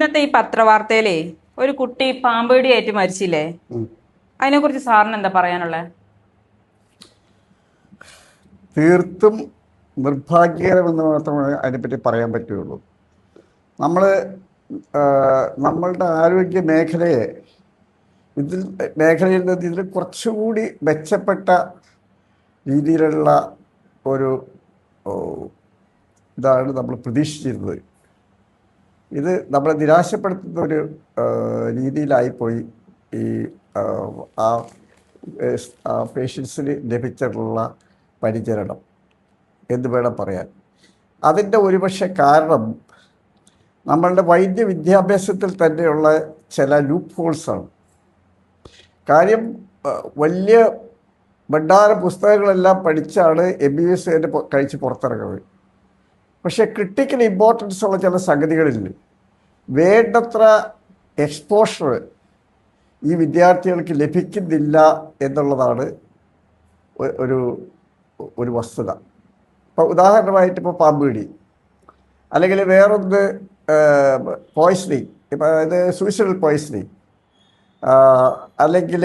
ഇന്നത്തെ ഈ പത്രവാർത്തയിലേ ഒരു കുട്ടി പാമ്പ് കടിയേറ്റ് മരിച്ചില്ലേ? അതിനെക്കുറിച്ച് സാറിന് എന്താ പറയാനുള്ളത്? തീർത്തും നിർഭാഗ്യകരമെന്ന് മാത്രമേ അതിനെപ്പറ്റി പറയാൻ പറ്റുകയുള്ളൂ. നമ്മൾ നമ്മളുടെ ആരോഗ്യ മേഖലയിൽ നിന്ന് ഇതിൽ കുറച്ചുകൂടി മെച്ചപ്പെട്ട രീതിയിലുള്ള ഒരു ഓ, ഇതാണ് നമ്മൾ പ്രതീക്ഷിച്ചിരുന്നത്. ഇത് നമ്മളെ നിരാശപ്പെടുത്തുന്ന ഒരു രീതിയിലായിപ്പോയി ഈ ആ പേഷ്യൻസിന് ലഭിച്ചിട്ടുള്ള പരിചരണം എന്ന് വേണം പറയാൻ. അതിൻ്റെ ഒരുപക്ഷെ കാരണം നമ്മളുടെ വൈദ്യ വിദ്യാഭ്യാസത്തിൽ തന്നെയുള്ള ചില ലൂപ്പ് ഹോൾസാണ്. കാര്യം വലിയ ഭണ്ഡാര പുസ്തകങ്ങളെല്ലാം പഠിച്ചാണ് MBBS കഴിച്ച് പുറത്തിറങ്ങുന്നത്. പക്ഷേ ക്രിട്ടിക്കൽ ഇമ്പോർട്ടൻസ് ഉള്ള ചില സംഗതികളിൽ വേണ്ടത്ര എക്സ്പോഷർ ഈ വിദ്യാർത്ഥികൾക്ക് ലഭിക്കുന്നില്ല എന്നുള്ളതാണ് ഒരു ഒരു വസ്തുത. ഇപ്പോൾ ഉദാഹരണമായിട്ട് ഇപ്പോൾ പാമ്പ് കടി, അല്ലെങ്കിൽ വേറൊന്ന് പോയ്സണിങ്, ഇപ്പം അതായത് സൂയിസൈഡൽ പോയ്സണിങ്, അല്ലെങ്കിൽ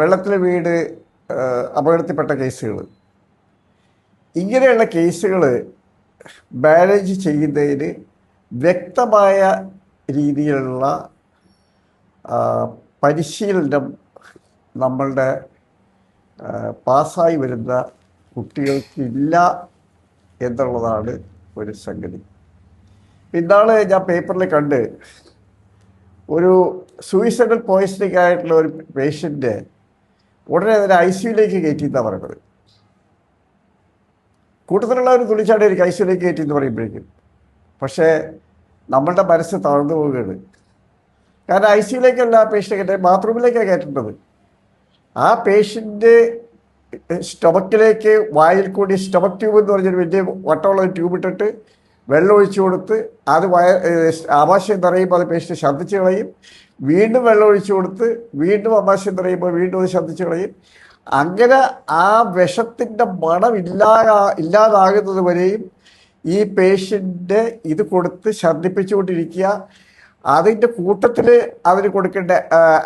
വെള്ളത്തിൽ വീട് അപകടത്തിൽപ്പെട്ട കേസുകൾ. ഇങ്ങനെയുള്ള കേസുകൾ മാനേജ് ചെയ്യുന്നതിന് വ്യക്തമായ രീതിയിലുള്ള പരിശീലനം നമ്മളുടെ പാസ്സായി വരുന്ന കുട്ടികൾക്കില്ല എന്നുള്ളതാണ് ഒരു സംഗതി. ഇന്നാള് ഞാൻ പേപ്പറിൽ കണ്ട് ഒരു സൂയിസൈഡൽ പോയ്സണിങ് ആയിട്ടുള്ള ഒരു പേഷ്യൻ്റ് ഉടനെ അതിനെ ICUലേക്ക് കയറ്റിയെന്നാണ് പറയുന്നത്. കൂട്ടത്തിലുള്ള ഒരു തുണിച്ചാടിയായിരിക്കും ICUലേക്ക് കയറ്റി എന്ന് പറയുമ്പോഴേക്കും. പക്ഷേ നമ്മളുടെ മനസ്സ് തളർന്നു പോവുകയാണ്. കാരണം ICUലേക്കല്ല ആ പേഷ്യൻ്റ് ബാത്റൂമിലേക്കാണ് കയറ്റേണ്ടത്. ആ പേഷ്യൻ്റ് സ്റ്റൊമക്കിലേക്ക് വായിൽ കൂടി സ്റ്റൊമക് ട്യൂബ് എന്ന് പറഞ്ഞൊരു വലിയ വട്ടമുള്ള ട്യൂബ് ഇട്ടിട്ട് വെള്ളം ഒഴിച്ചു കൊടുത്ത് അത് ആമാശയം നിറയുമ്പോൾ അത് പേഷ്യൻ്റ് ഛർദ്ദിച്ച് കളയും. വീണ്ടും വെള്ളം ഒഴിച്ചു കൊടുത്ത് വീണ്ടും ആമാശയം നിറയുമ്പോൾ വീണ്ടും അത് ഛർദ്ദിച്ച് കളയും. അങ്ങനെ ആ വിഷത്തിൻ്റെ മണം ഇല്ലാതാകുന്നത് വരെയും ഈ പേഷ്യൻ്റ് ഇത് കൊടുത്ത് ഛർദ്ദിപ്പിച്ചുകൊണ്ടിരിക്കുക. അതിൻ്റെ കൂട്ടത്തിൽ അതിന് കൊടുക്കേണ്ട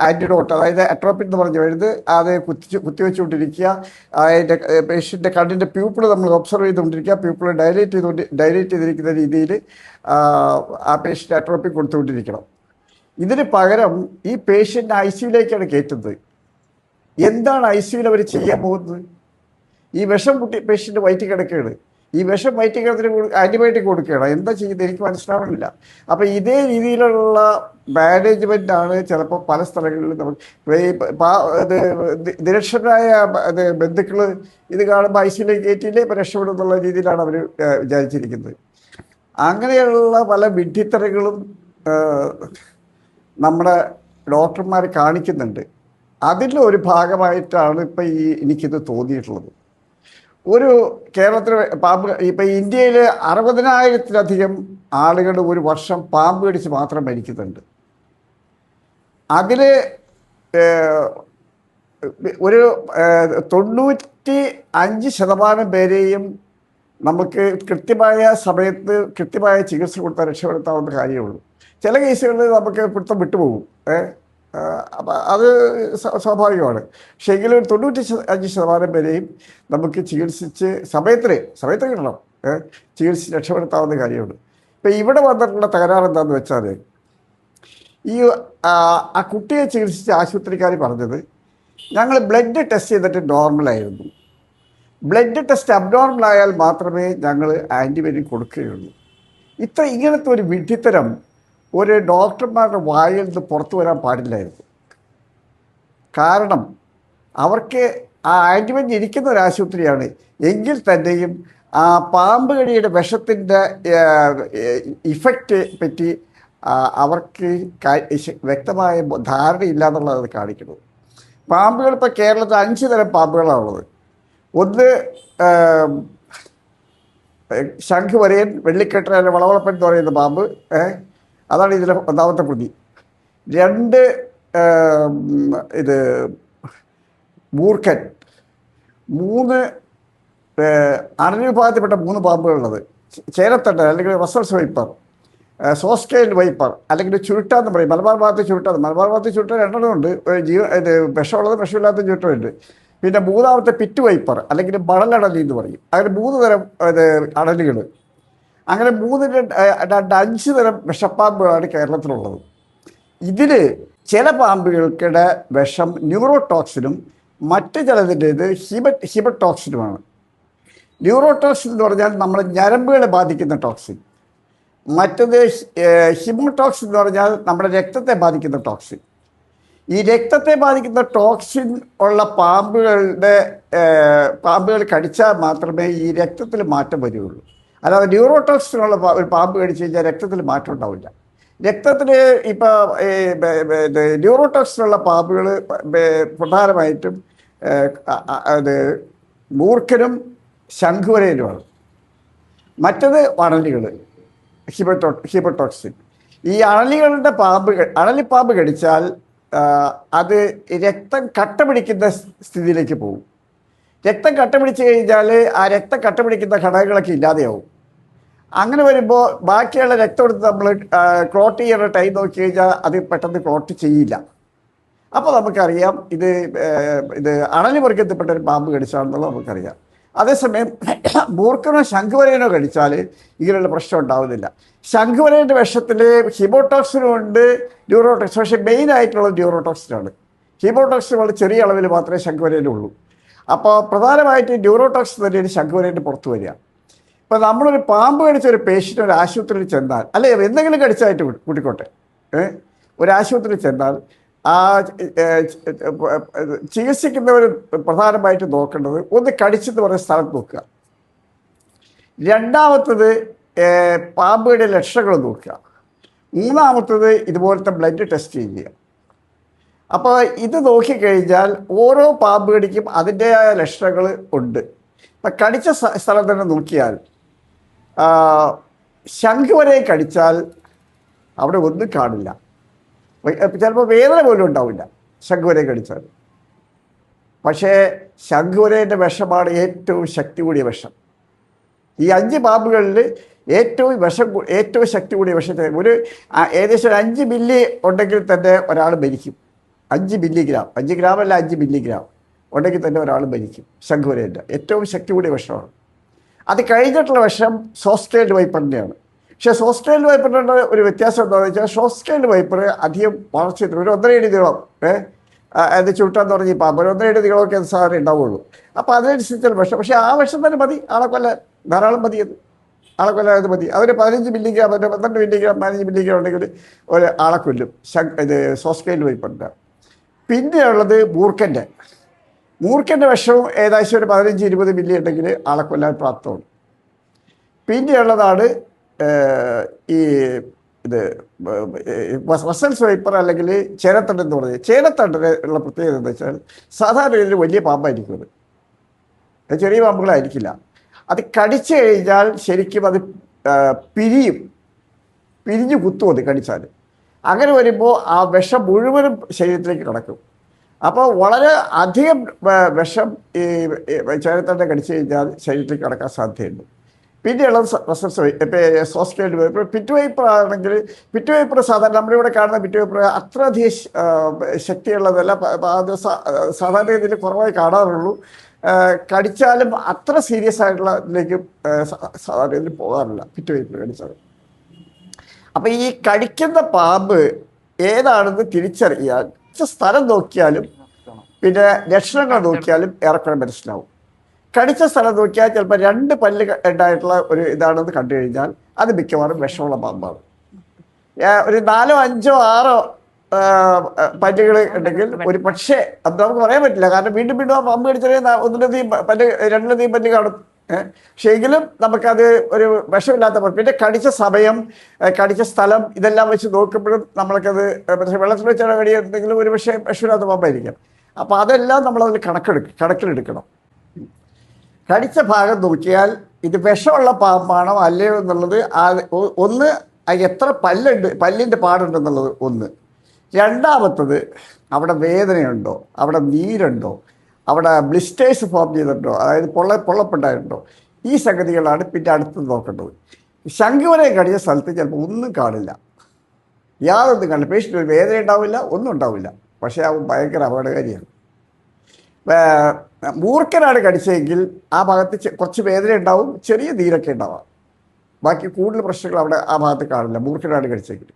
ആൻറ്റിഡോട്ട്, അതായത് അട്രോപ്പിൻ എന്ന് പറഞ്ഞ മരുന്ന് അത് കുത്തിവെച്ചുകൊണ്ടിരിക്കുക. അതിൻ്റെ പേഷ്യൻ്റെ കണ്ണിൻ്റെ പ്യൂപ്പിൾ നമ്മൾ ഒബ്സർവ് ചെയ്തുകൊണ്ടിരിക്കുക. പ്യൂപ്പിൾ ഡയലേറ്റ് ചെയ്തിരിക്കുന്ന രീതിയിൽ ആ പേഷ്യൻ്റ് അട്രോപ്പിൻ കൊടുത്തുകൊണ്ടിരിക്കണം. ഇതിന് പകരം ഈ പേഷ്യൻ്റ് ICUലേക്കാണ് കയറ്റുന്നത്. എന്താണ് ICUയിൽ അവർ ചെയ്യാൻ പോകുന്നത്? ഈ വിഷം പേഷ്യൻ്റ് വയറ്റിൽ കിടക്കുകയാണ്. ഈ വിഷം വയറ്റിൽ കിടത്തിന് ആൻറ്റിബയോട്ടിക് കൊടുക്കുകയാണ്. എന്താ ചെയ്യുന്നത് എനിക്ക് മനസ്സിലാവുന്നില്ല. അപ്പോൾ ഇതേ രീതിയിലുള്ള മാനേജ്മെൻറ്റാണ് ചിലപ്പോൾ പല സ്ഥലങ്ങളിലും നമുക്ക് നിരക്ഷരായ ബന്ധുക്കൾ ഇത് കാണുമ്പോൾ ICUലേക്ക് കയറ്റിയില്ലേ ഇപ്പോൾ രക്ഷപ്പെടും എന്നുള്ള രീതിയിലാണ് അവർ വിചാരിച്ചിരിക്കുന്നത്. അങ്ങനെയുള്ള പല വിഡ്ഢിത്തരങ്ങളും നമ്മുടെ ഡോക്ടർമാർ കാണിക്കുന്നുണ്ട്. അതിൻ്റെ ഒരു ഭാഗമായിട്ടാണ് ഇപ്പം എനിക്കിത് തോന്നിയിട്ടുള്ളത്. ഒരു കേരളത്തിൽ ഇപ്പം ഇന്ത്യയിൽ 60,000-ലധികം ആളുകൾ ഒരു വർഷം പാമ്പ് കടിച്ച് മാത്രം മരിക്കുന്നുണ്ട്. അതിൽ ഒരു 95% പേരെയും നമുക്ക് കൃത്യമായ സമയത്ത് കൃത്യമായ ചികിത്സ കൊടുത്താൽ രക്ഷപ്പെടുത്താവുന്ന കാര്യമുള്ളൂ. ചില കേസുകളിൽ നമുക്ക് പിടുത്തം വിട്ടുപോകും. അപ്പം അത് സ്വാഭാവികമാണ്. പക്ഷേ എങ്കിലും 95% പേരെയും നമുക്ക് ചികിത്സിച്ച് സമയത്ത് കിട്ടണം, ചികിത്സിച്ച് രക്ഷപ്പെടുത്താവുന്ന കാര്യമുണ്ട്. ഇപ്പം ഇവിടെ വന്നിട്ടുള്ള തകരാറ് എന്താണെന്ന് വെച്ചാൽ, ഈ ആ കുട്ടിയെ ചികിത്സിച്ച ആശുപത്രിക്കാർ പറഞ്ഞത് ഞങ്ങൾ ബ്ലഡ് ടെസ്റ്റ് ചെയ്തിട്ട് നോർമലായിരുന്നു. ബ്ലഡ് ടെസ്റ്റ് അബ്നോർമലായാൽ മാത്രമേ ഞങ്ങൾ ആൻറ്റിബയോട്ടിക് കൊടുക്കുകയുള്ളൂ. ഇങ്ങനത്തെ ഒരു വിഡ്ഢിത്തരം ഒരു ഡോക്ടർമാരുടെ വായിൽ നിന്ന് പുറത്തു വരാൻ പാടില്ലായിരുന്നു. കാരണം അവർക്ക് ആ ആൻറ്റിബയോട്ടിക് ഇരിക്കുന്ന ഒരു ആശുപത്രിയാണ് എങ്കിൽ തന്നെയും ആ പാമ്പ് കടിയുടെ വിഷത്തിൻ്റെ ഇഫക്റ്റ് പറ്റി അവർക്ക് വ്യക്തമായ ധാരണയില്ല എന്നുള്ളത് കാണിക്കുന്നത്. പാമ്പുകൾ ഇപ്പോൾ കേരളത്തിൽ 5 തരം പാമ്പുകളാണുള്ളത്. ഒന്ന് ശംഖ് വരയൻ, വെള്ളിക്കെട്ടൻ, അല്ലെങ്കിൽ വളവളപ്പൻ എന്ന് പറയുന്ന പാമ്പ്, അതാണ് ഇതിലെ ഒന്നാമത്തെ പ്രതി. 2 ഇത് മൂർഖൻ. 3 അണലി വിഭാഗത്തിൽപ്പെട്ട 3 പാമ്പുകളുള്ളത്. ചേരത്തണ്ട അല്ലെങ്കിൽ റസൽ സ്വൈപ്പർ. സോസ്കെയിൽ വൈപ്പർ അല്ലെങ്കിൽ ചുരുട്ടാന്ന് പറയും. മലബാർ ഭാഗത്ത് ചുരുട്ട രണ്ടെണ്ണമുണ്ട്. ഇത് വിഷമുള്ളത് വിഷമില്ലാത്ത ചുരുട്ടമുണ്ട്. പിന്നെ മൂന്നാമത്തെ പിറ്റ് വൈപ്പർ അല്ലെങ്കിൽ മണലടലി എന്ന് പറയും. അങ്ങനെ 3 തരം ഇത് അടലുകൾ. അങ്ങനെ 5 തരം വിഷപ്പാമ്പുകളാണ് കേരളത്തിലുള്ളത്. ഇതിൽ ചില പാമ്പുകൾക്കിടെ വിഷം ന്യൂറോടോക്സിനും മറ്റ് ചിലതിൻ്റേത് ഹിമറ്റോക്സിനുമാണ്. ന്യൂറോടോക്സിൻ എന്ന് പറഞ്ഞാൽ നമ്മുടെ ഞരമ്പുകളെ ബാധിക്കുന്ന ടോക്സിൻ. മറ്റത് ഹിമോടോക്സിൻ എന്ന് പറഞ്ഞാൽ നമ്മുടെ രക്തത്തെ ബാധിക്കുന്ന ടോക്സിൻ. ഈ രക്തത്തെ ബാധിക്കുന്ന ടോക്സിൻ ഉള്ള പാമ്പുകൾ കടിച്ചാൽ മാത്രമേ ഈ രക്തത്തിൽ മാറ്റം വരികയുള്ളൂ. അല്ലാതെ ന്യൂറോടോക്സിനുള്ള ഒരു പാമ്പ് കടിച്ചു കഴിഞ്ഞാൽ രക്തത്തിൽ മാറ്റം ഉണ്ടാവില്ല. രക്തത്തിൽ ഇപ്പോൾ ന്യൂറോടോക്സിനുള്ള പാമ്പുകൾ പ്രധാനമായിട്ടും മൂർഖനും ശംഖുവരയിലുമാണ്. മറ്റത് അണലികൾ, ഹിമറ്റോക്സിൻ. ഈ അണലിപ്പാമ്പ് കടിച്ചാൽ അത് രക്തം കട്ട പിടിക്കുന്ന സ്ഥിതിയിലേക്ക് പോകും. രക്തം കട്ട പിടിച്ചു കഴിഞ്ഞാൽ ആ രക്തം കട്ട പിടിക്കുന്ന ഘടകങ്ങളൊക്കെ ഇല്ലാതെയാവും. അങ്ങനെ വരുമ്പോൾ ബാക്കിയുള്ള രക്തം എടുത്ത് നമ്മൾ ക്ലോട്ട് ചെയ്യുന്ന ടൈം നോക്കി കഴിഞ്ഞാൽ അത് പെട്ടെന്ന് ക്ലോട്ട് ചെയ്യില്ല. അപ്പോൾ നമുക്കറിയാം ഇത് അണലി വർഗത്തിൽപ്പെട്ട ഒരു പാമ്പ് കടിച്ചാണെന്നുള്ളത് നമുക്കറിയാം. അതേസമയം മൂർഖനോ ശംഖുവരയനോ കടിച്ചാൽ ഇങ്ങനെയുള്ള പ്രശ്നം ഉണ്ടാവുന്നില്ല. ശംഖുവരയൻ്റെ വിഷത്തിൽ ഹിമോടോക്സിനും ഉണ്ട്, ന്യൂറോടോക്സിൻ. പക്ഷേ മെയിനായിട്ടുള്ളത് ന്യൂറോടോക്സിനാണ്. ഹിമോടോക്സിൻ വളരെ ചെറിയ അളവിൽ മാത്രമേ ശംഖുവരയിലുള്ളൂ. അപ്പോൾ പ്രധാനമായിട്ട് ന്യൂറോടോക്സിൻ തന്നെയാണ് ശംഖുവരയൻ്റെ പുറത്ത് വരിക. ഇപ്പോൾ നമ്മളൊരു പാമ്പ് കടിച്ച ഒരു പേഷ്യൻ്റ് ഒരു ആശുപത്രിയിൽ ചെന്നാൽ, അല്ലെ എന്തെങ്കിലും കടിച്ചായിട്ട് കൂട്ടിക്കോട്ടെ, ഒരു ആശുപത്രിയിൽ ചെന്നാൽ ആ ചികിത്സിക്കുന്നവർ പ്രധാനമായിട്ട് നോക്കേണ്ടത് ഒന്ന് കടിച്ചെന്ന് പറയുന്ന സ്ഥലത്ത് നോക്കുക. രണ്ടാമത്തത് പാമ്പുകളുടെ ലക്ഷണങ്ങൾ നോക്കുക. മൂന്നാമത്തത് ഇതുപോലത്തെ ബ്ലഡ് ടെസ്റ്റ് ചെയ്യുക. അപ്പോൾ ഇത് നോക്കിക്കഴിഞ്ഞാൽ ഓരോ പാമ്പ് കടിക്കും അതിൻ്റെതായ ലക്ഷണങ്ങൾ ഉണ്ട്. ഇപ്പം കടിച്ച സ്ഥലം തന്നെ നോക്കിയാൽ ശംഖുവരയെ കടിച്ചാൽ അവിടെ ഒന്നും കാണില്ല. ചിലപ്പോൾ വേദന പോലും ഉണ്ടാവില്ല ശംഖുവരയെ കടിച്ചാൽ. പക്ഷേ ശംഖുവരേൻ്റെ വിഷമാണ് ഏറ്റവും ശക്തി കൂടിയ വിഷം. ഈ 5 പാമ്പുകളിൽ ഏറ്റവും ശക്തി കൂടിയ വിഷത്തെ ഏകദേശം 5 മില്ലി ഉണ്ടെങ്കിൽ തന്നെ ഒരാൾ മരിക്കും. 5 മില്ലിഗ്രാം, 5 ഗ്രാമല്ല 5 മില്ലിഗ്രാം ഉണ്ടെങ്കിൽ തന്നെ ഒരാൾ മരിക്കും. ശംഖുവരേൻ്റെ ഏറ്റവും ശക്തി കൂടിയ വിഷമാണ്. അത് കഴിഞ്ഞിട്ടുള്ള വിഷം സോസ്കെയിൽഡ് വൈപ്പറിൻ്റെയാണ്. പക്ഷേ സോസ്കെയിൽഡ് വൈപ്പറിൻ്റെ ഒരു വ്യത്യാസം എന്താണെന്ന് വെച്ചാൽ സോസ്കെയിൽഡ് വൈപ്പർ അധികം വളർച്ച ഒരു 1.5 നീളം അത് ചുട്ടാന്ന് പറഞ്ഞ് ഈ പാമ്പ് 1.5 നീളമൊക്കെ സാധനം ഉണ്ടാവുള്ളൂ. അപ്പോൾ അതിനനുസരിച്ചുള്ള വിഷം. പക്ഷേ ആ വിഷം തന്നെ മതി ആളെ കൊല്ല, ധാരാളം മതി. ആളെ കൊല്ലാതെ മതി. അവർ 15 മില്ലിഗ്രാം 12 മില്ലിഗ്രാം 15 മില്ലിഗ്രാം ഉണ്ടെങ്കിൽ ഒരു ആളെ കൊല്ലും സോസ്കെയിൽഡ് വൈപ്പറിൻ്റെ. പിന്നെയുള്ളത് മൂർഖൻ്റെ വിഷവും ഏകദേശം ഒരു 15-20 മില്ലി ഉണ്ടെങ്കിൽ ആളെ കൊല്ലാൻ പ്രാപ്തമാണ്. പിന്നെയുള്ളതാണ് ഈ വസൽസ് വൈപ്പർ അല്ലെങ്കിൽ ചേനത്തണ്ട് എന്ന് പറഞ്ഞത്. ചേനത്തണ്ടിന് ഉള്ള പ്രത്യേകത എന്താ വെച്ചാൽ സാധാരണ രീതിയിൽ വലിയ പാമ്പായിരിക്കും. അത് ചെറിയ പാമ്പുകളായിരിക്കില്ല. അത് കടിച്ചു കഴിഞ്ഞാൽ ശരിക്കും അത് പിരിഞ്ഞു കുത്തും. അത് കടിച്ചാൽ അങ്ങനെ വരുമ്പോൾ ആ വിഷം മുഴുവനും ശരീരത്തിലേക്ക് കടക്കും. അപ്പോൾ വളരെ അധികം വിഷം ഈ ചേനത്തണ്ട് കടിച്ചു കഴിഞ്ഞാൽ ശരീരത്തിലേക്ക് കടക്കാൻ സാധ്യതയുണ്ട്. പിന്നെയുള്ളത് സോസ്കെയിൽഡ് വൈപ്പർ. പിറ്റ് വൈപ്പർ ആണെങ്കിൽ പിറ്റ് വൈപ്പർ സാധാരണ നമ്മളിവിടെ കാണുന്ന പിറ്റ് വൈപ്പർ അത്രയധികം ശക്തിയുള്ളതല്ല. അത് സാധാരണ രീതിയിൽ കുറവായി കാണാറുള്ളൂ. കടിച്ചാലും അത്ര സീരിയസ് ആയിട്ടുള്ള ഇതിലേക്ക് സാധാരണ രീതിയിൽ പോകാറില്ല പിറ്റ് വൈപ്പർ കടിച്ചാൽ. അപ്പം ഈ കടിക്കുന്ന പാമ്പ് ഏതാണെന്ന് തിരിച്ചറിയാൻ സ്ഥലം നോക്കിയാലും പിന്നെ ലക്ഷണങ്ങൾ നോക്കിയാലും ഏറെക്കുറെ മനസ്സിലാവും. കടിച്ച സ്ഥലം നോക്കിയാൽ ചിലപ്പോൾ 2 പല്ല് ഉണ്ടായിട്ടുള്ള ഒരു ഇതാണെന്ന് കണ്ടു കഴിഞ്ഞാൽ അത് മിക്കവാറും വിഷമുള്ള പാമ്പാണ്. ഒരു 4, 5, 6 പല്ലുകൾ ഉണ്ടെങ്കിൽ ഒരു പക്ഷേ അത് നമുക്ക് പറയാൻ പറ്റില്ല. കാരണം വീണ്ടും ആ പാമ്പ് കടിച്ചാൽ 1-ലധികം പല്ല് 2-ലധികം പല്ല് കാണും. പക്ഷേ എങ്കിലും നമുക്കത് ഒരു വിഷമില്ലാത്ത പാമ്പ്. പിന്നെ കടിച്ച സമയം, കടിച്ച സ്ഥലം ഇതെല്ലാം വെച്ച് നോക്കുമ്പോഴും നമ്മൾക്കത് വെള്ളത്തിൽ വെച്ചാൽ കടിയുണ്ടെങ്കിലും ഒരു പക്ഷേ വിഷമില്ലാത്ത പാമ്പായിരിക്കാം. അപ്പോൾ അതെല്ലാം നമ്മളതിൽ കണക്കിലെടുക്കണം. കടിച്ച ഭാഗം നോക്കിയാൽ ഇത് വിഷമുള്ള പാമ്പാണോ അല്ലയോ എന്നുള്ളത് ഒന്ന് എത്ര പല്ലിൻ്റെ പാടുണ്ടെന്നുള്ളത് ഒന്ന്. രണ്ടാമത്തത് അവിടെ വേദനയുണ്ടോ, അവിടെ നീരുണ്ടോ, അവിടെ ബ്ലിസ്റ്റേഴ്സ് ഫോം ചെയ്തിട്ടുണ്ടോ, അതായത് പൊള്ളപ്പുണ്ടായിട്ടുണ്ടോ, ഈ സംഗതികളാണ് പിന്നെ അടുത്ത് നോക്കേണ്ടത്. ശംഖുവരയം കടിച്ച സ്ഥലത്ത് ചിലപ്പോൾ ഒന്നും കാണില്ല, യാതൊന്നും കാണില്ല. പേഷ്യൻ്റ് ഒരു വേദന ഉണ്ടാവില്ല, ഒന്നും ഉണ്ടാവില്ല. പക്ഷേ അവൻ ഭയങ്കര അപകടകാരിയാണ്. മൂർഖനാണ് കടിച്ചതെങ്കിൽ ആ ഭാഗത്ത് കുറച്ച് വേദന ഉണ്ടാവും, ചെറിയ നീരൊക്കെ ഉണ്ടാവാം. ബാക്കി കൂടുതൽ പ്രശ്നങ്ങൾ അവിടെ ആ ഭാഗത്ത് കാണില്ല, മൂർഖനാണ് കടിച്ചെങ്കിൽ.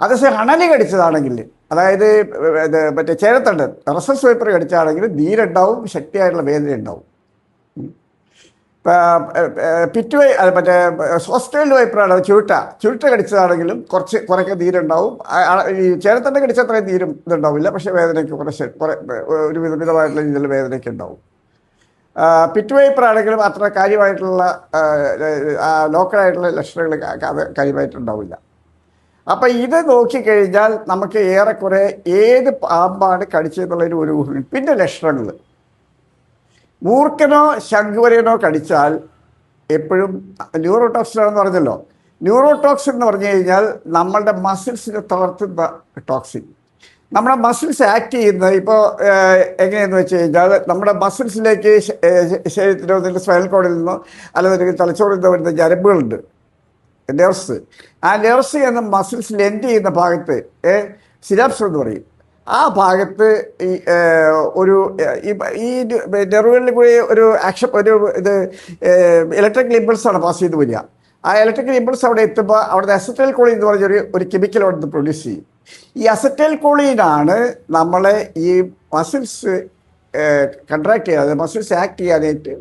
അതേസമയം അണലി കടിച്ചതാണെങ്കിൽ, അതായത് മറ്റേ ചേരത്തണ്ടൻ റസൽ സ്വൈപ്പർ കടിച്ചാണെങ്കിൽ നീരുണ്ടാവും, ശക്തിയായിട്ടുള്ള വേദന ഉണ്ടാവും. പിറ്റുവൈ മറ്റേ ഹോസ്റ്റൽ വൈപ്പറാണ് ചുരുട്ട കടിച്ചതാണെങ്കിലും കുറേയൊക്കെ നീരുണ്ടാവും. ഈ ചേരത്തണ്ടൻ കടിച്ച അത്രയും നീരും ഇതുണ്ടാവില്ല, പക്ഷേ വേദനയ്ക്ക് കുറേ ഒരു വിധമായിട്ടുള്ള രീതിയിൽ വേദനയ്ക്ക് ഉണ്ടാവും. പിറ്റുവൈപ്പറാണെങ്കിലും അത്ര കാര്യമായിട്ടുള്ള ലോക്കലായിട്ടുള്ള ലക്ഷണങ്ങൾ അത് കാര്യമായിട്ടുണ്ടാവില്ല. അപ്പം ഇത് നോക്കിക്കഴിഞ്ഞാൽ നമുക്ക് ഏറെക്കുറെ ഏത് പാമ്പാണ് കടിച്ചതെന്നുള്ളതിന് ഒരു ഊഹം. പിന്നെ ലക്ഷണങ്ങൾ, മൂർഖനോ ശംഖുവരയനോ കടിച്ചാൽ എപ്പോഴും ന്യൂറോടോക്സിൻ ആണെന്ന് പറഞ്ഞല്ലോ. ന്യൂറോടോക്സിൻ എന്ന് പറഞ്ഞു കഴിഞ്ഞാൽ നമ്മളുടെ മസിൽസിനെ തളർത്തുന്ന ടോക്സിൻ. നമ്മുടെ മസിൽസ് ആക്ട് ചെയ്യുന്നത് ഇപ്പോൾ എങ്ങനെയെന്ന് വെച്ച് കഴിഞ്ഞാൽ, നമ്മുടെ മസിൽസിലേക്ക് ശരീരത്തിനോ അല്ലെങ്കിൽ സ്പൈനൽ കോഡിൽ നിന്നോ അല്ലെങ്കിൽ തലച്ചോറിൽ നിന്നോ വരുന്ന ഞരമ്പുകളുണ്ട്, നെർവ്സ്. ആ നെർവ്സ് എന്ന മസിൽസിൽ എൻഡ് ചെയ്യുന്ന ഭാഗത്ത് സിനാപ്സ് എന്ന് പറയും. ആ ഭാഗത്ത് ഈ നെർവുകളിൽ കൂടി ഒരു ഇലക്ട്രിക്കൽ ഇമ്പൾസാണ് പാസ് ചെയ്ത് വരിക. ആ ഇലക്ട്രിക്കൽ ഇമ്പൾസ് അവിടെ എത്തുമ്പോൾ അവിടുത്തെ അസറ്റൈൽ കോളിൻ എന്ന് പറഞ്ഞൊരു കെമിക്കൽ അവിടെ പ്രൊഡ്യൂസ് ചെയ്യും. ഈ അസറ്റൈൽ കോളിനാണ് നമ്മളെ ഈ മസിൽസ് കൺട്രാക്ട് ചെയ്യാതെ മസിൽസ് ആക്ട് ചെയ്യാനായിട്ട്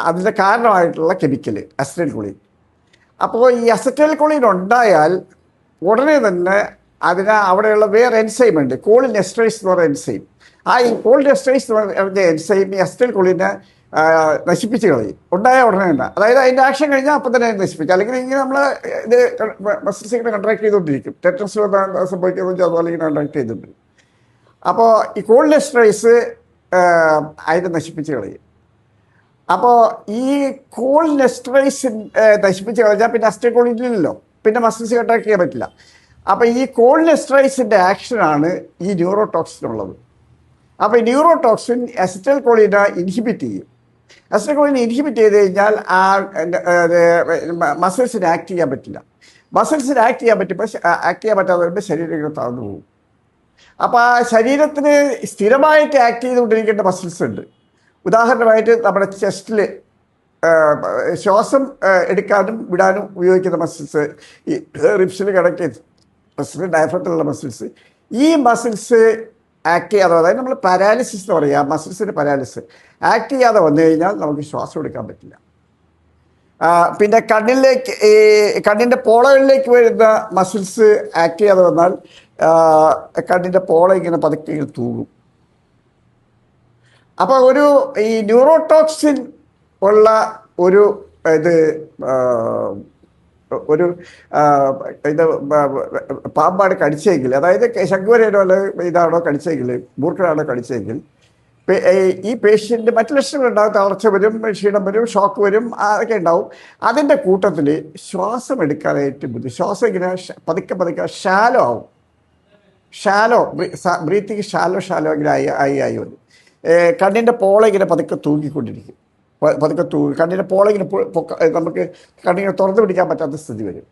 അതിൻ്റെ കാരണമായിട്ടുള്ള കെമിക്കൽ അസറ്റൈൽ കോളിൻ. അപ്പോൾ ഈ അസറ്റൈൽ കോളിൻ ഉണ്ടായാൽ ഉടനെ തന്നെ അവിടെയുള്ള വേറെ എൻസൈം ഉണ്ട്, കോളിൻ എസ്റ്ററേസ് എന്ന് പറയുന്ന എൻസൈം. ഈ കോളിൻ എസ്റ്ററേസ് എന്ന് പറഞ്ഞ എൻസൈം ഈ അസറ്റൈൽ കോളിനെ നശിപ്പിച്ച് കളയും ഉണ്ടായ ഉടനെ തന്നെ. അതായത് അതിൻ്റെ ആക്ഷൻ കഴിഞ്ഞാൽ അപ്പം തന്നെ നശിപ്പിക്കും. അല്ലെങ്കിൽ ഇങ്ങനെ നമ്മൾ ഇത് മസിൽസ് ഇങ്ങനെ കൺട്രാക്ട് ചെയ്തുകൊണ്ടിരിക്കും. ടെറ്റൻസ് സംഭവിക്കുന്നത് അതുപോലെ ഇങ്ങനെ കൺട്രാക്ട് ചെയ്തുകൊണ്ടിരിക്കും. അപ്പോൾ ഈ കോളിൻ എസ്റ്ററേസ് അതിനെ നശിപ്പിച്ച് കളയും. അപ്പോൾ ഈ കോളിൻ എസ്റ്ററേസ് നശിപ്പിച്ച് കളഞ്ഞാൽ പിന്നെ അസറ്റൈൽ കോളിൻ ഇല്ലല്ലോ, പിന്നെ മസിൽസ് കൺട്രാക്ട് ചെയ്യാൻ പറ്റില്ല. അപ്പോൾ ഈ കോളിൻ എസ്റ്ററേസിൻ്റെ ആക്ഷനാണ് ഈ ന്യൂറോടോക്സിനുള്ളത്. അപ്പോൾ ഈ ന്യൂറോടോക്സിൻ അസറ്റൈൽ കോളിനെ ഇൻഹിബിറ്റ് ചെയ്യും. അസറ്റൈൽ കോളിനെ ഇൻഹിബിറ്റ് ചെയ്ത് കഴിഞ്ഞാൽ മസിൽസിന് ആക്ട് ചെയ്യാൻ പറ്റില്ല. മസിൽസിന് ആക്ട് ചെയ്യാൻ പറ്റാതെ വരുമ്പോൾ ശരീരം ഇങ്ങനെ തളർന്നു പോകും. അപ്പോൾ ആ ശരീരത്തിന് സ്ഥിരമായിട്ട് ആക്ട് ചെയ്തുകൊണ്ടിരിക്കേണ്ട മസിൽസ് ഉണ്ട്. ഉദാഹരണമായിട്ട് നമ്മുടെ ചെസ്റ്റിൽ ശ്വാസം എടുക്കാനും വിടാനും ഉപയോഗിക്കുന്ന മസിൽസ്, ഈ റിബ്സിൽ കണക്ട് ചെയ്ത് മസിൽസ്, ഡയഫ്രത്തിലുള്ള മസിൽസ്. ഈ മസിൽസ് ആക്ട് ചെയ്യാതെ, അതായത് നമ്മൾ പാരാലിസിസ് എന്ന് പറയുക, മസിൽസിൻ്റെ പാരാലിസിസ് ആക്ട് ചെയ്യാതെ വന്നു കഴിഞ്ഞാൽ നമുക്ക് ശ്വാസം എടുക്കാൻ പറ്റില്ല. പിന്നെ കണ്ണിൻ്റെ പോളകളിലേക്ക് വരുന്ന മസിൽസ് ആക്ട് ചെയ്യാതെ വന്നാൽ കണ്ണിൻ്റെ പോള ഇങ്ങനെ പതുക്കെ ഇങ്ങനെ തൂകും. അപ്പോൾ ഈ ന്യൂറോടോക്സിൻ ഉള്ള ഒരു പാമ്പാണ് കടിച്ചെങ്കിൽ, അതായത് ശംഖുവരയനോ അല്ലെങ്കിൽ ഇതാണോ കടിച്ചെങ്കിൽ, മൂർഖനാണോ കടിച്ചെങ്കിൽ, ഈ പേഷ്യൻ്റ് മറ്റു ലക്ഷണങ്ങൾ ഉണ്ടാകും. തളർച്ച വരും, ക്ഷീണം വരും, ഷോക്ക് വരും, അതൊക്കെ ഉണ്ടാവും. അതിൻ്റെ കൂട്ടത്തിൽ ശ്വാസം എടുക്കാനായിട്ട് ശ്വാസം ഇങ്ങനെ പതുക്കെ ഷാലോ ആവും. ബ്രീത്തിങ് ഷാലോ ഇങ്ങനെ ആയി വരും. കണ്ണിൻ്റെ പോള ഇങ്ങനെ പതുക്കെ തൂങ്ങിക്കൊണ്ടിരിക്കും. കണ്ണിൻ്റെ പോള ഇങ്ങനെ നമുക്ക് കണ്ണിങ്ങനെ തുറന്നു പിടിക്കാൻ പറ്റാത്ത സ്ഥിതി വരും.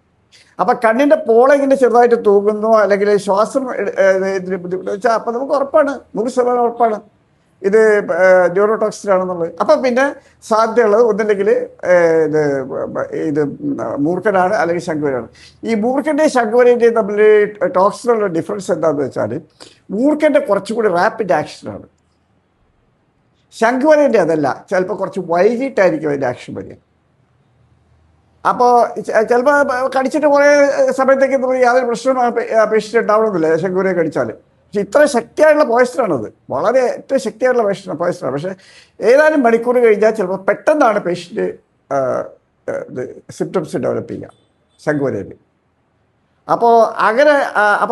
അപ്പം കണ്ണിൻ്റെ പോള ഇങ്ങനെ ചെറുതായിട്ട് തൂങ്ങുന്നു, അല്ലെങ്കിൽ ശ്വാസം ഇതിന് ബുദ്ധിമുട്ട് വെച്ചാൽ അപ്പം നമുക്ക് ഉറപ്പാണ്, 100% ഉറപ്പാണ് ഇത് ന്യൂറോടോക്സിനാണെന്നുള്ളത്. അപ്പം പിന്നെ സാധ്യതയുള്ളത് ഒന്നില്ലെങ്കിൽ ഇത് മൂർഖനാണ്, അല്ലെങ്കിൽ ശംഖുവരയാണ്. ഈ മൂർഖൻ്റെയും ശംഖുവരൻ്റെയും തമ്മിൽ ടോക്സിനുള്ള ഡിഫറൻസ് എന്താണെന്ന് വെച്ചാൽ, മൂർഖൻ്റെ കുറച്ചുകൂടി റാപ്പിഡ് ആക്ഷനാണ്, ശംഖുവരൻ്റെ അതല്ല. ചിലപ്പോൾ കുറച്ച് വൈകിട്ടായിരിക്കും അതിൻ്റെ ആക്ഷൻ വരിക. അപ്പോൾ ചിലപ്പോൾ കടിച്ചിട്ട് കുറേ സമയത്തേക്ക് യാതൊരു പ്രശ്നവും പേഷ്യൻ്റ് ഉണ്ടാവണമെന്നില്ല ശംഖുവരയെ കടിച്ചാൽ. പക്ഷെ ഇത്ര ശക്തിയായിട്ടുള്ള പോയിസണാണത്, വളരെ ഏറ്റവും ശക്തിയായിട്ടുള്ള പോയിസണാണ്. പക്ഷേ ഏതാനും മണിക്കൂർ കഴിഞ്ഞാൽ ചിലപ്പോൾ പെട്ടെന്നാണ് പേഷ്യൻ്റ് സിംറ്റംസ് ഡെവലപ്പ് ചെയ്യുക ശംഖുവരയിൽ. അപ്പോൾ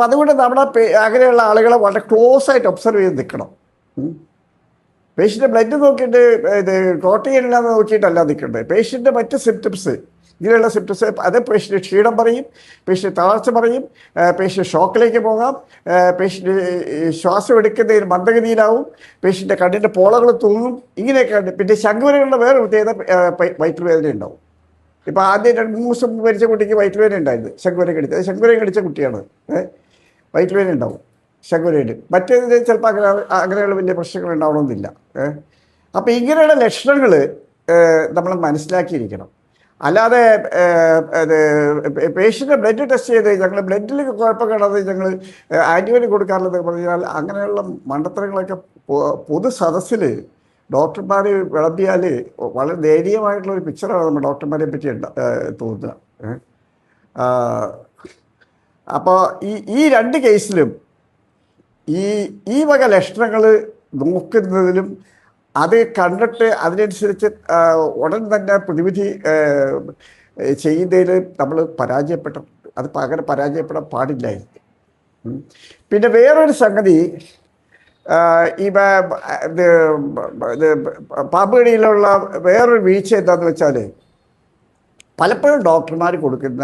അതുകൊണ്ട് നമ്മുടെ അങ്ങനെയുള്ള ആളുകളെ വളരെ ക്ലോസ് ആയിട്ട് ഒബ്സർവ് ചെയ്ത് നിൽക്കണം. പേഷ്യൻ്റെ ബ്ലഡ് നോക്കിയിട്ട് ഇത് ക്ലോട്ട് ചെയ്യണില്ലാന്ന് നോക്കിയിട്ടല്ല നിൽക്കേണ്ടത്. പേഷ്യൻ്റെ മറ്റ് സിംറ്റംസ്, ഇങ്ങനെയുള്ള സിംറ്റംസ് അത് പേഷ്യൻ്റ് ക്ഷീണം പറയും, പേഷ്യൻ്റ് തളർച്ച പറയും, പേഷ്യൻ്റ് ഷോക്കിലേക്ക് പോകാം, പേഷ്യൻ്റ് ശ്വാസം എടുക്കുന്നതിന് മന്ദഗതിയിലാവും, പേഷ്യൻ്റെ കണ്ണിൻ്റെ പോളകൾ തൂങ്ങും, ഇങ്ങനെയൊക്കെയാണ്. പിന്നെ ശംഖുവരകളുടെ വേറെ പ്രത്യേകത വയറ്റുവേദന ഉണ്ടാവും. ഇപ്പോൾ ആദ്യം 2-3 ദിവസം മരിച്ച കുട്ടിക്ക് വയറ്റുവേദന ഉണ്ടായിരുന്നു, ശംഖുവര കടിച്ചത്. അത് ശംഖുവര കടിച്ച കുട്ടിയാണ്, വയറ്റുവേദന ഉണ്ടാവും ശംഖുവരയിൽ. മറ്റേത് ചിലപ്പോൾ അങ്ങനെയുള്ള വലിയ പ്രശ്നങ്ങൾ ഉണ്ടാവണമെന്നില്ല. അപ്പോൾ ഇങ്ങനെയുള്ള ലക്ഷണങ്ങൾ നമ്മൾ മനസ്സിലാക്കിയിരിക്കണം. അല്ലാതെ പേഷ്യൻ്റെ ബ്ലഡ് ടെസ്റ്റ് ചെയ്ത് ഞങ്ങൾ ബ്ലഡിൽ കുഴപ്പം കാണാതെ ഞങ്ങൾ ആൻറ്റിബയോട്ടിക് കൊടുക്കാറുള്ളത് പറഞ്ഞാൽ അങ്ങനെയുള്ള മണ്ടത്തരങ്ങളൊക്കെ പൊതു സദസ്സിൽ ഡോക്ടർമാർ വിളമ്പിയാൽ വളരെ ദയനീയമായിട്ടുള്ളൊരു പിക്ചറാണ് നമ്മൾ ഡോക്ടർമാരെ പറ്റി തോന്നുക. അപ്പോൾ ഈ 2 കേസിലും ഈ വക ലക്ഷണങ്ങൾ നോക്കുന്നതിലും അത് കണ്ടിട്ട് അതിനനുസരിച്ച് ഉടൻ തന്നെ പ്രതിവിധി ചെയ്യുന്നതിൽ നമ്മൾ പരാജയപ്പെട്ടിട്ടുണ്ട്. അത് അങ്ങനെ പരാജയപ്പെടാൻ പാടില്ലായിരുന്നു. പിന്നെ വേറൊരു സംഗതി, ഈ പാമ്പുകടിയിലുള്ള വേറൊരു വീഴ്ച എന്താണെന്ന് വെച്ചാൽ പലപ്പോഴും ഡോക്ടർമാർ കൊടുക്കുന്ന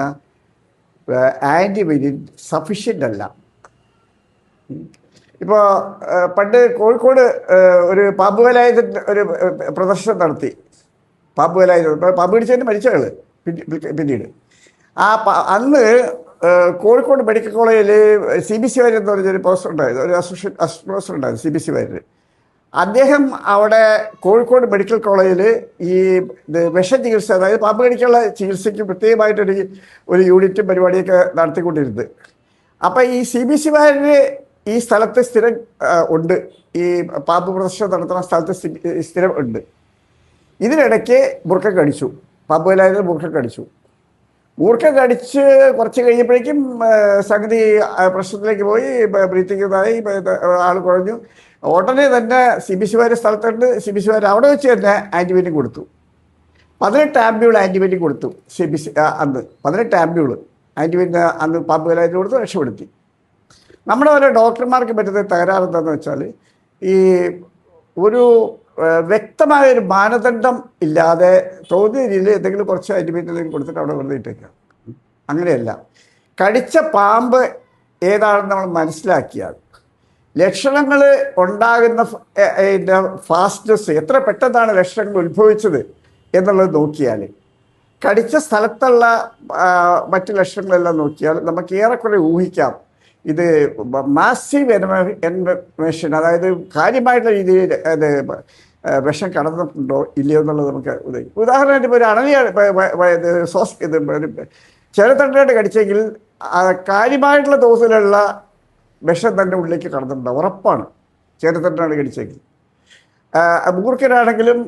ആൻറ്റിബയോട്ടിക് സഫിഷ്യൻ്റ് അല്ല. ഇപ്പോൾ പണ്ട് കോഴിക്കോട് ഒരു പാമ്പ് വേലായുധൻ്റെ ഒരു പ്രദർശനം നടത്തി. പാമ്പ് വേലായുധം പാമ്പ് പിടിച്ചതിന് മരിച്ചയാൾ പിന്നീട്. അന്ന് കോഴിക്കോട് മെഡിക്കൽ കോളേജിൽ CBC വാര്യർ എന്ന് പറഞ്ഞൊരു പ്രൊഫസർ ഉണ്ടായിരുന്നു, ഒരു അസോസിയേറ്റ് പ്രൊഫസർ ഉണ്ടായിരുന്നു CBC വാര്യർ. അദ്ദേഹം അവിടെ കോഴിക്കോട് മെഡിക്കൽ കോളേജിൽ ഈ വിഷചികിത്സ, അതായത് പാമ്പ് കടിക്കുള്ള ചികിത്സയ്ക്ക് പ്രത്യേകമായിട്ടൊരു യൂണിറ്റും പരിപാടിയൊക്കെ നടത്തിക്കൊണ്ടിരുന്നത്. അപ്പോൾ ഈ CBC വാര്യർ ഈ സ്ഥലത്ത് സ്ഥിരം ഉണ്ട്, ഈ പാമ്പ് പ്രദർശനം നടത്തുന്ന സ്ഥലത്ത് സ്ഥിരം ഉണ്ട്. ഇതിനിടയ്ക്ക് മൂർഖ കടിച്ചു, പാമ്പ് വേലായുധൻ മൂർഖ കടിച്ചു. മൂർഖ കടിച്ച് കുറച്ച് കഴിഞ്ഞപ്പോഴേക്കും സംഗതി പ്രശ്നത്തിലേക്ക് പോയി, ബ്രീത്തിങ് ഇതായി, ആൾ കുഴഞ്ഞു. ഉടനെ തന്നെ CBC വാര്യർ സ്ഥലത്തുണ്ട്. CBC വാര്യർ അവിടെ വെച്ച് തന്നെ ആൻറ്റിബയോട്ടിക് കൊടുത്തു. 18 ആംബ്യൂൾ ആൻറ്റിബയോട്ടിക് കൊടുത്തു CBC അന്ന്. 18 ആംബ്യൂൾ ആൻറ്റിബയോട്ടിക് അന്ന് പാമ്പ് വേലായുധൻ കൊടുത്ത് രക്ഷപ്പെടുത്തി. നമ്മുടെ ഓരോ ഡോക്ടർമാർക്ക് പറ്റുന്ന തകരാറ് എന്താണെന്ന് വെച്ചാൽ ഈ ഒരു വ്യക്തമായൊരു മാനദണ്ഡം ഇല്ലാതെ തോന്നിയ രീതിയിൽ എന്തെങ്കിലും കുറച്ച് ആൻറ്റിബയോട്ടിക് കൊടുത്തിട്ട് അവിടെ വെറുതെ ഇട്ടേക്കാം. അങ്ങനെയല്ല, കടിച്ച പാമ്പ് ഏതാണെന്ന് നമ്മൾ മനസ്സിലാക്കിയാൽ ലക്ഷണങ്ങൾ ഉണ്ടാകുന്ന ഫാസ്റ്റ്നെസ്, എത്ര പെട്ടെന്നാണ് ലക്ഷണങ്ങൾ ഉത്ഭവിച്ചത് എന്നുള്ളത് നോക്കിയാൽ, കടിച്ച സ്ഥലത്തുള്ള മറ്റ് ലക്ഷണങ്ങളെല്ലാം നോക്കിയാൽ നമുക്ക് ഏറെക്കുറെ ഊഹിക്കാം ഇത് മാസീവ് എൻവെഷൻ, അതായത് കാര്യമായിട്ടുള്ള രീതിയിൽ അത് വിഷം കടന്നിട്ടുണ്ടോ ഇല്ലയോ എന്നുള്ളത് നമുക്ക് ഉദാഹരണമായിട്ട് ഇപ്പോൾ ഒരു അണലിയാണ് ചെറുതണ്ടായിട്ട് കടിച്ചെങ്കിൽ കാര്യമായിട്ടുള്ള തോതിലുള്ള വിഷം തന്നെ ഉള്ളിലേക്ക് കടന്നിട്ടുണ്ടാവും, ഉറപ്പാണ്. ചെറുതണ്ടാണ് കടിച്ചെങ്കിൽ. മൂർഖനാണെങ്കിലും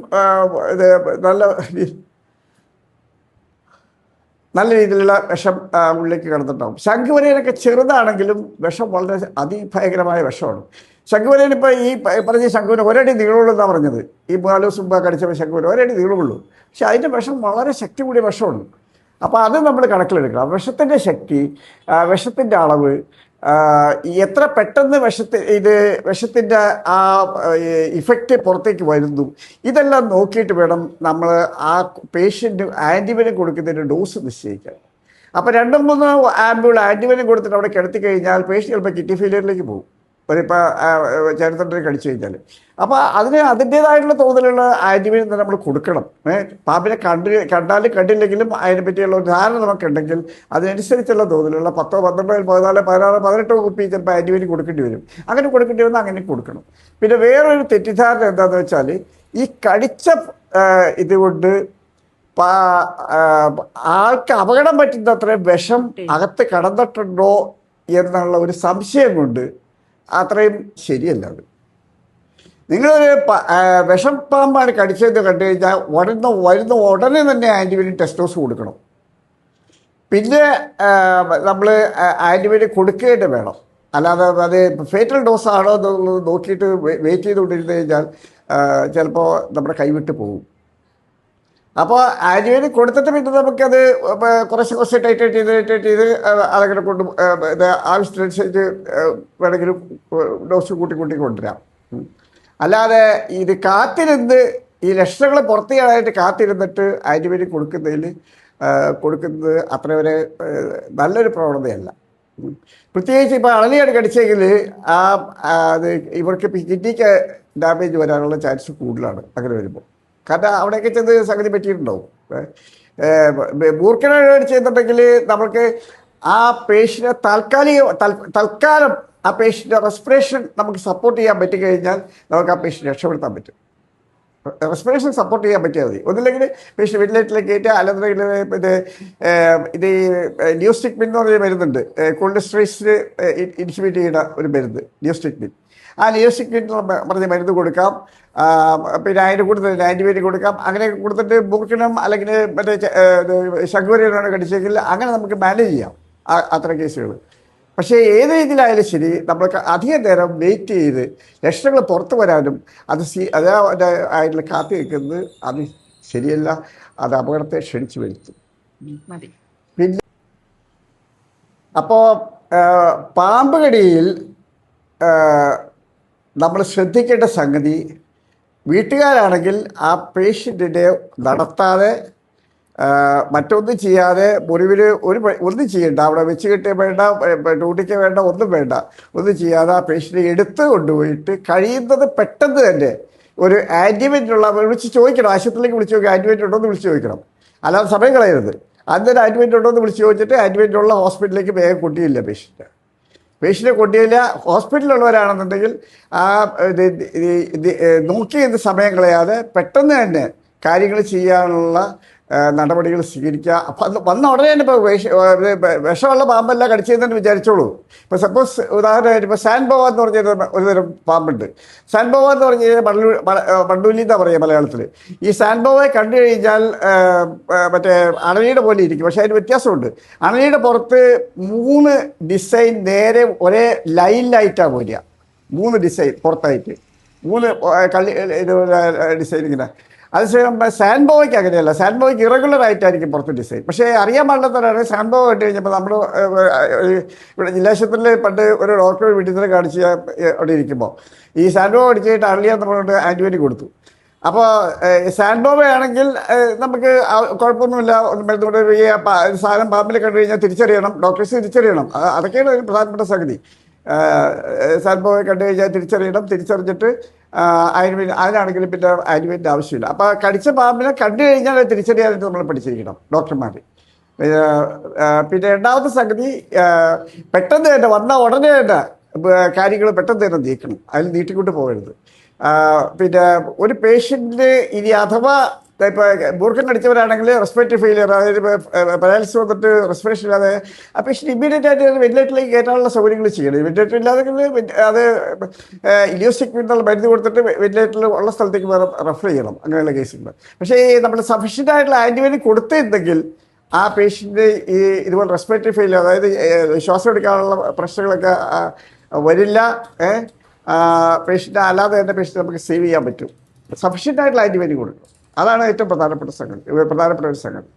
ഇത് നല്ല രീതിയിലുള്ള വിഷം ഉള്ളിലേക്ക് കടന്നിട്ടുണ്ടാവും. ശംഖുവരയനൊക്കെ ചെറുതാണെങ്കിലും വിഷം വളരെ അതിഭയങ്കരമായ വിഷമാണ്. ശംഖുവരയൻ ഇപ്പോൾ ഈ പറഞ്ഞ ശംഖുവിന് 1 അടി നീളമുള്ളൂ എന്നാണ് പറഞ്ഞത്. ഈ 4 ദിവസം മുമ്പ് കടിച്ചപ്പോൾ ശംഖുവിന് 1 അടി നീളമുള്ളൂ. പക്ഷെ അതിൻ്റെ വിഷം വളരെ ശക്തി കൂടിയ വിഷമാണ്. അപ്പോൾ അത് നമ്മൾ കണക്കിലെടുക്കണം. വിഷത്തിൻ്റെ ശക്തി, വിഷത്തിൻ്റെ അളവ്, എത്ര പെട്ടെന്ന് വിഷത്തിൻ്റെ ആ ഇഫക്റ്റ് പുറത്തേക്ക് വരുന്നു, ഇതെല്ലാം നോക്കിയിട്ട് വേണം നമ്മൾ ആ പേഷ്യൻറ്റ് ആൻറ്റിബയോട്ടിക് കൊടുക്കുന്നതിൻ്റെ ഡോസ് നിശ്ചയിക്കാൻ. അപ്പോൾ 2-3 ആംബ്യൂൾ ആൻറ്റിബയോട്ടിക് കൊടുത്തിട്ട് അവിടെ കിടത്തി കഴിഞ്ഞാൽ പേഷ്യൻ്റ് ചിലപ്പോൾ കിഡ്നി ഫെയിലിയറിലേക്ക് പോകും. ഒരിപ്പോൾ ചരിത്രത്തിൽ കടിച്ചു കഴിഞ്ഞാൽ. അപ്പോൾ അതിൻ്റേതായിട്ടുള്ള തോതിലുള്ള ആൻറ്റിബയോട്ടിക് തന്നെ നമ്മൾ കൊടുക്കണം. പാമ്പിനെ കണ്ടാലും കണ്ടില്ലെങ്കിലും അതിനെപ്പറ്റിയുള്ള ഒരു ധാരണ നമുക്കുണ്ടെങ്കിൽ അതിനനുസരിച്ചുള്ള തോതിലുള്ള 10, 12, 14, 16, 18 കുപ്പി ചിലപ്പോൾ ആൻറ്റിബയോട്ടിക് കൊടുക്കേണ്ടി വരും. അങ്ങനെ കൊടുക്കേണ്ടി വന്നാൽ അങ്ങനെ കൊടുക്കണം. പിന്നെ വേറൊരു തെറ്റിദ്ധാരണ എന്താണെന്ന് വെച്ചാൽ ഈ കടിച്ച ഇതുകൊണ്ട് ആൾക്ക് അപകടം പറ്റുന്ന അത്രയും വിഷം അകത്ത് കടന്നിട്ടുണ്ടോ എന്നുള്ള ഒരു സംശയം കൊണ്ട് അത്രയും ശരിയല്ല. അത് നിങ്ങളൊരു വിഷപ്പാമ്പാണ് കടിച്ചതെന്ന് കണ്ടു കഴിഞ്ഞാൽ വരുന്ന ഉടനെ തന്നെ ആൻറ്റിബയോട്ടിക് ടെസ്റ്റ് ഡോസ് കൊടുക്കണം. പിന്നെ നമ്മൾ ആൻറ്റിബയോട്ടിക് കൊടുക്കേണ്ടി വേണം. അല്ലാതെ അത് ഫേറ്റൽ ഡോസ് ആണോ എന്നുള്ളത് നോക്കിയിട്ട് വെയിറ്റ് ചെയ്തുകൊണ്ടിരുന്നു കഴിഞ്ഞാൽ ചിലപ്പോൾ നമ്മുടെ കൈവിട്ട് പോകും. അപ്പോൾ ആൻറ്റിബയോട്ടിക് കൊടുത്തിട്ട് പിന്നെ നമുക്കത് കുറച്ച് ടൈറ്റ് ചെയ്ത് അതങ്ങനെ കൊണ്ട് ആവശ്യത്തിനനുസരിച്ച് വേണമെങ്കിലും ഡോസ് കൂട്ടി കൊണ്ടുവരാം. അല്ലാതെ ഇത് കാത്തിരുന്ന് ഈ ലക്ഷണങ്ങൾ പുറത്തേക്കായിട്ട് കാത്തിരുന്നിട്ട് ആൻറ്റിബയോട്ടിക് കൊടുക്കുന്നതിൽ കൊടുക്കുന്നത് അത്ര വരെ നല്ലൊരു പ്രവണതയല്ല. പ്രത്യേകിച്ച് ഇപ്പോൾ അളലിയാണ് കടിച്ചെങ്കിൽ അത് ഇവർക്ക് കിഡ്നിക്ക് ഡാമേജ് വരാനുള്ള ചാൻസ് കൂടുതലാണ് അങ്ങനെ വരുമ്പോൾ. കാരണം അവിടെയൊക്കെ ചെന്ന് സംഗതി പറ്റിയിട്ടുണ്ടാവും. മൂർഖനാണ് കടിച്ചെന്നുണ്ടെങ്കിൽ നമുക്ക് ആ പേഷ്യനെ തൽക്കാലം ആ പേഷ്യൻ്റെ റെസ്പിറേഷൻ നമുക്ക് സപ്പോർട്ട് ചെയ്യാൻ പറ്റിക്കഴിഞ്ഞാൽ നമുക്ക് ആ പേഷ്യനെ രക്ഷപ്പെടുത്താൻ പറ്റും. റെസ്പിറേഷൻ സപ്പോർട്ട് ചെയ്യാൻ പറ്റിയാൽ മതി. ഒന്നില്ലെങ്കിൽ പേഷ്യൻ വെന്റിലേറ്ററിലേക്ക് കയറ്റുക, അല്ലെന്നുണ്ടെങ്കിൽ ഇത് ന്യൂസ്റ്റിക്മിൻ എന്ന് പറഞ്ഞ മരുന്നുണ്ട്, കൊളസ്ട്രേസിന് ഇൻഹിബിറ്റ് ചെയ്യുന്ന ഒരു മരുന്ന് ന്യൂസ്റ്റിക്മിൻ. ആ ന്യൂസ്റ്റിക്മിൻ പറഞ്ഞ മരുന്ന് കൊടുക്കാം. പിന്നെ അതിൻ്റെ കൂടുതൽ ആൻറ്റിബയോട്ടിക് കൊടുക്കാം. അങ്ങനെ കൊടുത്തിട്ട് മൂർഖനം അല്ലെങ്കിൽ മറ്റേ ശങ്കുവരനാണ് കടിച്ചെങ്കിൽ അങ്ങനെ നമുക്ക് മാനേജ് ചെയ്യാം അത്തരം കേസുകൾ. പക്ഷേ ഏത് രീതിയിലായാലും ശരി, നമ്മൾക്ക് അധികം നേരം വെയിറ്റ് ചെയ്ത് ലക്ഷണങ്ങൾ പുറത്തു വരാനും ആയിട്ടുള്ള കാത്തി നിൽക്കുന്നത് അത് ശരിയല്ല. അത് അപകടത്തെ ക്ഷണിച്ചു വരുത്തും. പിന്നെ അപ്പോൾ പാമ്പ് കടിയിൽ നമ്മൾ ശ്രദ്ധിക്കേണ്ട സംഗതി, വീട്ടുകാരാണെങ്കിൽ ആ പേഷ്യൻറ്റിനെ നടത്താതെ മറ്റൊന്നും ചെയ്യാതെ മുറിവിൽ ഒന്നും ചെയ്യണ്ട, അവിടെ വെച്ച് കെട്ടിയ വേണ്ട, ഡ്യൂട്ടിക്ക് വേണ്ട, ഒന്നും ചെയ്യാതെ ആ പേഷ്യൻറ്റിനെ എടുത്ത് കൊണ്ടുപോയിട്ട് കഴിയുന്നത് പെട്ടെന്ന് തന്നെ ഒരു ആൻറ്റിബയോട്ടിക്കുള്ള വിളിച്ച് ചോദിക്കണം. ആശുപത്രിയിലേക്ക് വിളിച്ച് ചോദിക്കുക, ആൻറ്റിബയോട്ടിക് ഉണ്ടോ എന്ന് വിളിച്ച് ചോദിക്കണം. അല്ലാതെ സമയം കളയരുത്. അന്നേരം ആൻറ്റിബയോട്ടിക് ഉണ്ടോ എന്ന് വിളിച്ച് ചോദിച്ചിട്ട് ആൻറ്റിബയോട്ടിക്കുള്ള ഹോസ്പിറ്റലിലേക്ക് വേഗം കൊണ്ടുപോയില്ല പേഷ്യൻറ്റിനെ കൊണ്ടുപോയില്ല. ഹോസ്പിറ്റലിലുള്ളവരാണെന്നുണ്ടെങ്കിൽ ആ നോക്കി എന്ത് സമയം കളയാതെ പെട്ടെന്ന് തന്നെ കാര്യങ്ങൾ ചെയ്യാനുള്ള നടപടികൾ സ്വീകരിക്കുക. അപ്പം വന്ന ഉടനെ തന്നെ ഇപ്പോൾ വിഷമുള്ള പാമ്പല്ല കടിച്ചതെന്ന് വിചാരിച്ചോളൂ. ഇപ്പോൾ സപ്പോസ് ഉദാഹരണമായിട്ട് ഇപ്പോൾ സാൻബോവ എന്ന് പറഞ്ഞൊരു ഒരുതരം പാമ്പുണ്ട്. സാൻബോവ എന്ന് പറഞ്ഞു കഴിഞ്ഞാൽ മണ്ടൂലി എന്നാ പറയുക മലയാളത്തിൽ. ഈ സാൻബോവയെ കണ്ടു കഴിഞ്ഞാൽ മറ്റേ അണലിയുടെ പോലെ ഇരിക്കും, പക്ഷേ അതിന് വ്യത്യാസമുണ്ട്. അണലിയുടെ പുറത്ത് 3 ഡിസൈൻ നേരെ ഒരേ ലൈനിലായിട്ടാണ് പോരുക. 3 ഡിസൈൻ പുറത്തായിട്ട് 3 ഡിസൈൻ ഇങ്ങനെ. അതേസമയം സാൻബോവയ്ക്ക് അങ്ങനെയല്ല. സാൻബോവയ്ക്ക് ഇറഗുലർ ആയിട്ടായിരിക്കും പുറത്ത് ഡിസൈൻ. പക്ഷേ അറിയാൻ പാടില്ലാത്തവരാണ് സാൻബോവ കണ്ടു കഴിഞ്ഞപ്പോൾ നമ്മൾ ഇവിടെ ജില്ലാശുപത്രിയിൽ പണ്ട് ഒരു ഡോക്ടറെ വീട്ടിൽ നിന്ന് കാണിച്ച് അവിടെ ഇരിക്കുമ്പോൾ ഈ സാൻബോവ അടിച്ചിട്ട് അള്ളിയാന്ന് പറഞ്ഞിട്ട് ആൻറ്റിബയോട്ടിക് കൊടുത്തു. അപ്പോൾ സാൻബോവയാണെങ്കിൽ നമുക്ക് കുഴപ്പമൊന്നുമില്ല, മരുന്നുകൊണ്ട് ഈ സാധനം പാമ്പിൽ കണ്ടു കഴിഞ്ഞാൽ തിരിച്ചറിയണം, ഡോക്ടേഴ്സ് തിരിച്ചറിയണം. അതൊക്കെയാണ് ഒരു പ്രധാനപ്പെട്ട സംഗതി. സാൻബോവയെ കണ്ടു കഴിഞ്ഞാൽ തിരിച്ചറിഞ്ഞിട്ട് അതിനാണെങ്കിലും പിന്നെ ആൻറ്റിബയോട്ടിക് ആവശ്യമില്ല. അപ്പോൾ കടിച്ച പാമ്പിനെ കണ്ടു കഴിഞ്ഞാൽ തിരിച്ചറിയാനായിട്ട് നമ്മൾ പഠിച്ചിരിക്കണം ഡോക്ടർമാർ. പിന്നെ രണ്ടാമത്തെ സംഗതി, പെട്ടെന്ന് തന്നെ വന്ന ഉടനെ തന്നെ കാര്യങ്ങൾ പെട്ടെന്ന് തന്നെ നീക്കണം, അതിൽ നീട്ടിക്കൊണ്ട് പോകരുത്. പിന്നെ ഒരു പേഷ്യൻറ്റിന് ഇനി അഥവാ ഇപ്പോൾ മൂർഖൻ കടിച്ചവരാണെങ്കിൽ റെസ്പിറേറ്ററി ഫെയിലിയർ, അതായത് പാരാലിസിസ് വന്നിട്ട് റെസ്പിറേഷൻ ഇല്ലാതെ ആ പേഷ്യൻ്റ് ഇമ്മീഡിയറ്റ് ആയിട്ട് വെന്റിലേറ്ററിലേക്ക് കയറ്റാനുള്ള സൗകര്യങ്ങൾ ചെയ്യണം. വെന്റിലേറ്റർ ഇല്ലാതെ അത് ഇലിയോസ്റ്റിക് എന്നുള്ള മരുന്ന് കൊടുത്തിട്ട് വെന്റിലേറ്ററിൽ ഉള്ള സ്ഥലത്തേക്ക് റെഫർ ചെയ്യണം, അങ്ങനെയുള്ള കേസുകൾ. പക്ഷേ നമ്മൾ സഫീഷ്യൻ്റ് ആയിട്ടുള്ള ആൻറ്റിബയോട്ടിക് കൊടുത്തിരുന്നെങ്കിൽ ആ പേഷ്യൻ്റ് ഈ ഇതുപോലെ റെസ്പിറേറ്ററി ഫെയിലിയർ, അതായത് ശ്വാസം എടുക്കാനുള്ള പ്രശ്നങ്ങളൊക്കെ വരില്ല. പേഷ്യൻ്റ് അല്ലാതെ തന്നെ പേഷ്യൻ്റ് നമുക്ക് സേവ് ചെയ്യാൻ പറ്റും. സഫീഷ്യൻ്റ് ആയിട്ടുള്ള ആൻറ്റിബയോട്ടിക് കൊടുക്കും. അതാണ് ഏറ്റവും പ്രധാനപ്പെട്ട ഒരു സംഗതി.